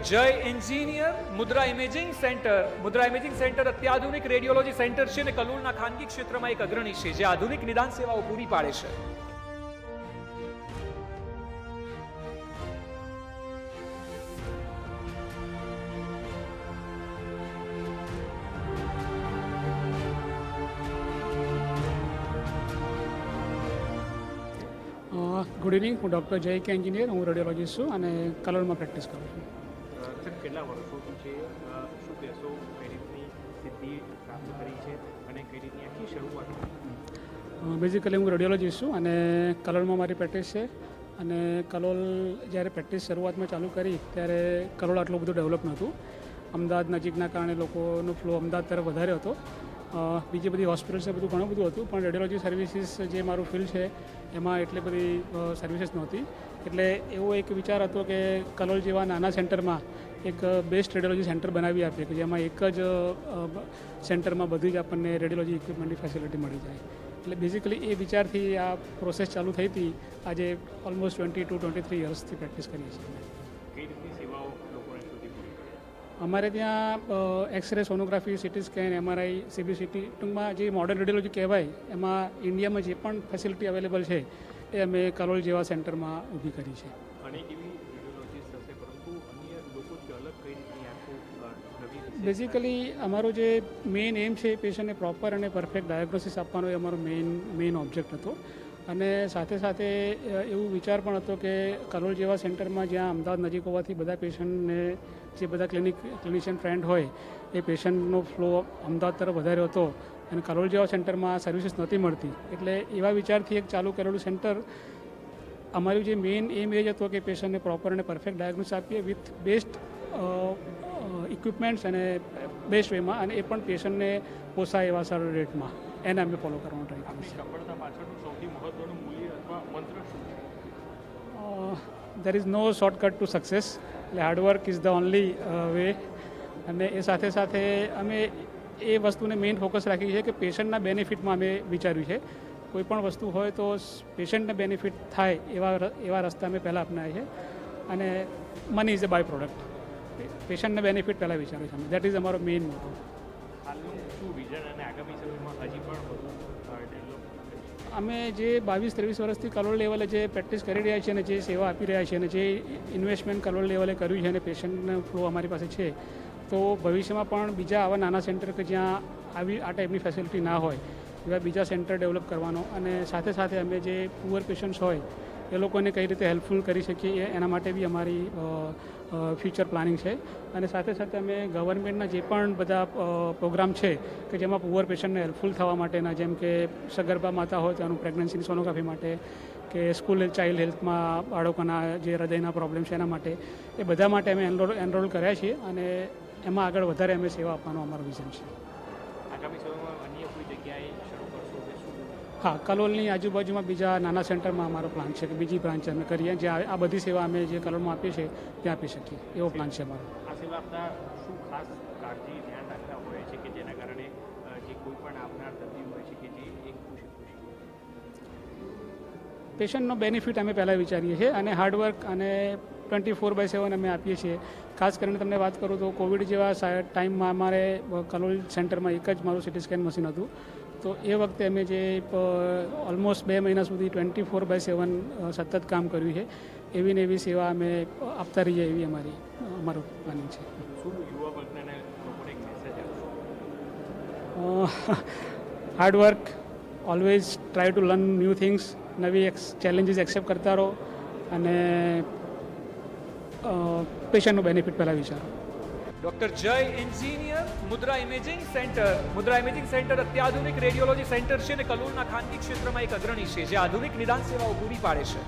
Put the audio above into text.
જય એન્જિનિયર મુદ્રા imaging centre અત્યાધુનિક radiology centre છે અને કલોલના ખાનગી ક્ષેત્રમાં એક અગ્રણી છે જે આધુનિક નિદાન સેવાઓ પૂરી પાડે છે. Good evening. હું ડૉક્ટર જય કે એન્જિનિયર. હું રેડિયોલોજીસ્ટ છું અને કલોલમાં પ્રેક્ટિસ કરું છું. સર, કેટલા વર્ષોથી છે, શું કહેશો, કઈ રીતની સિદ્ધિ પ્રાપ્ત કરી છે અને કઈ રીતની આખી શરૂઆત? બેઝિકલી હું રેડિયોલોજીસ્ટ છું અને કલોલમાં મારી પ્રેક્ટિસ છે. અને કલોલ જ્યારે પ્રેક્ટિસ શરૂઆતમાં ચાલુ કરી ત્યારે કલોલ આટલું બધું ડેવલપ નહોતું. અમદાવાદ નજીકના કારણે લોકોનો ફ્લો અમદાવાદ તરફ વધારે હતો. બીજી બધી હોસ્પિટલ્સ બધું ઘણું બધું હતું, પણ રેડિયોલોજી સર્વિસીસ જે મારું ફિલ્ડ છે એમાં એટલી બધી સર્વિસીસ નહોતી. એટલે એવો એક વિચાર હતો કે કલોલ જેવા નાના સેન્ટરમાં એક બેસ્ટ રેડિયોલોજી સેન્ટર બનાવી આપીએ કે જેમાં એક જ સેન્ટરમાં બધી જ આપણને રેડિયોલોજી ઇક્વિપમેન્ટની ફેસિલિટી મળી જાય. એટલે બેઝિકલી એ વિચારથી આ પ્રોસેસ ચાલુ થઈ હતી. આજે ઓલમોસ્ટ 22-23 યર્સથી પ્રેક્ટિસ કરીએ છીએ. કઈ રીતની સેવાઓ લોકોને સુધી પૂરી કરે? અમારે ત્યાં x ray, sonography, CT scan, MRI, CBCT, ટૂંકમાં જે મોડર્ન રેડિયોલોજી કહેવાય એમાં ઇન્ડિયામાં જે પણ ફેસિલિટી અવેલેબલ છે એ અમે કલોલ જેવા સેન્ટરમાં ઊભી કરી છે. અનેક એવી રેડિયોલોજીસ્ટ હશે, પરંતુ અન્ય લોકોથી અલગ કઈ રીતની આખું નવી? બેઝિકલી અમારો જે મેઇન એમ છે પેશન્ટને પ્રોપર અને પરફેક્ટ ડાયગ્નોસિસ આપવાનો એ અમારો મેઇન ઓબ્જેક્ટ હતો. અને સાથે સાથે એવું વિચાર પણ હતો કે કલોલ જેવા સેન્ટરમાં જ્યાં અમદાવાદ નજીક હોવાથી બધા પેશન્ટને જે બધા ક્લિનિશિયન ફ્રેન્ડ હોય એ પેશન્ટનો ફ્લો અમદાવાદ તરફ વધારે હતો અને કલોલ જેવા સેન્ટરમાં સર્વિસીસ નહોતી મળતી. એટલે એવા વિચારથી એક ચાલુ કરેલું સેન્ટર. અમારું જે મેઇન એમ એ જ હતો કે પેશન્ટને પ્રોપર અને પરફેક્ટ ડાયગ્નોસિસ આપીએ વિથ બેસ્ટ ઇક્વિપમેન્ટ્સ અને બેસ્ટ વેમાં, અને એ પણ પેશન્ટને પોસાય એવા સરળ રેટમાં. એને અમે ફોલો કરવાનો ટ્રાય કરીએ છીએ. સફળતા પાછળનું સૌથી મહત્વનું મૂલ્ય અથવા મંત્ર શું છે? There is no shortcut to success. એટલે hard work is the only way. અને એ સાથે સાથે અમે એ વસ્તુને મેઇન ફોકસ રાખી છે કે પેશન્ટના બેનિફિટમાં અમે વિચાર્યું છે. કોઈ પણ વસ્તુ હોય તો પેશન્ટને બેનિફિટ થાય એવા રસ્તા અમે પહેલાં અપનાવીએ છીએ. અને money is a by product. પેશન્ટને બેનિફિટ પહેલાં વિચાર્યું છે અમે. દેટ ઇઝ અમારો મેઇન મોટો. હાલનું શું વિઝન અને આગામી સમયમાં હજી પણ વધુ ડેવલપ? અમે જે 22-23 વર્ષથી કલોલ લેવલે જે પ્રેક્ટિસ કરી રહ્યા છીએ અને જે સેવા આપી રહ્યા છીએ અને જે ઇન્વેસ્ટમેન્ટ કલોલ લેવલે કર્યું છે અને પેશન્ટનો ફ્લો અમારી પાસે છે, તો ભવિષ્યમાં પણ બીજા આવા નાના સેન્ટર કે જ્યાં આ ટાઈપની ફેસિલિટી ના હોય એવા બીજા સેન્ટર ડેવલપ કરવાનો, અને સાથે સાથે અમે જે પુઅર પેશન્ટ્સ હોય એ લોકોને કઈ રીતે હેલ્પફુલ કરી શકીએ એના માટે બી અમારી ફ્યુચર પ્લાનિંગ છે. અને સાથે સાથે અમે ગવર્મેન્ટના જે પણ બધા પ્રોગ્રામ છે કે જેમાં પુઅર પેશન્ટને હેલ્પફુલ થવા માટેના, જેમ કે સગર્ભા માતા હોય તેનું પ્રેગ્નન્સીની સોનોગ્રાફી માટે, કે સ્કૂલ ચાઇલ્ડ હેલ્થમાં બાળકોના જે હૃદયના પ્રોબ્લેમ છે એના માટે, એ બધા માટે અમે એનરોલ કર્યા છીએ અને એમાં આગળ વધારે અમે સેવા આપવાનો અમારો વિઝન છે. આગામી સમયમાં અન્ય કોઈ જગ્યાએ શરૂ કરશો કે શું? હા, કલોલની આજુબાજુમાં બીજા નાના સેન્ટરમાં અમારો પ્લાન છે કે બીજી બ્રાન્ચ અમે કરીએ જ્યાં આ બધી સેવા અમે જે કલોલમાં આપીએ છીએ ત્યાં આપી શકીએ એવો પ્લાન છે અમારો. આ સેવા આપતા શું ખાસ કાળજી ધ્યાન રાખતા હોય છે કે જેના કારણે જે કોઈ પણ આવનાર દર્દી હોય છે કે જે એક ખુશી પેશન્ટનો બેનિફિટ અમે પહેલાં વિચારીએ છીએ અને હાર્ડવર્ક અને 24/7 અમે આપીએ છીએ. ખાસ કરીને તમને વાત કરું તો કોવિડ જેવા ટાઈમમાં અમારે કલોલ સેન્ટરમાં એક જ મારું સિટી સ્કેન મશીન હતું. તો એ વખતે અમે જે ઓલમોસ્ટ 2 મહિના સુધી 24/7 સતત કામ કર્યું છે. એવી ને એવી સેવા અમે આપતા રહીએ એવી અમારું પ્લાનિંગ છે. શું યુવા વર્ગને લોકોને એક મેસેજ આપશો? Hard work, always try to learn new things, નવી ચેલેન્જીસ એક્સેપ્ટ કરતા રહો અને પેશન્ટનું બેનિફિટ પહેલાં વિચારો. ડોક્ટર જય એન્જિનિયર મુદ્રા ઇમેજિંગ સેન્ટર અત્યાધુનિક રેડિયોલોજી સેન્ટર છે અને કલોલના ખાનગી ક્ષેત્રમાં એક અગ્રણી છે જે આધુનિક નિદાન સેવાઓ પૂરી પાડે છે.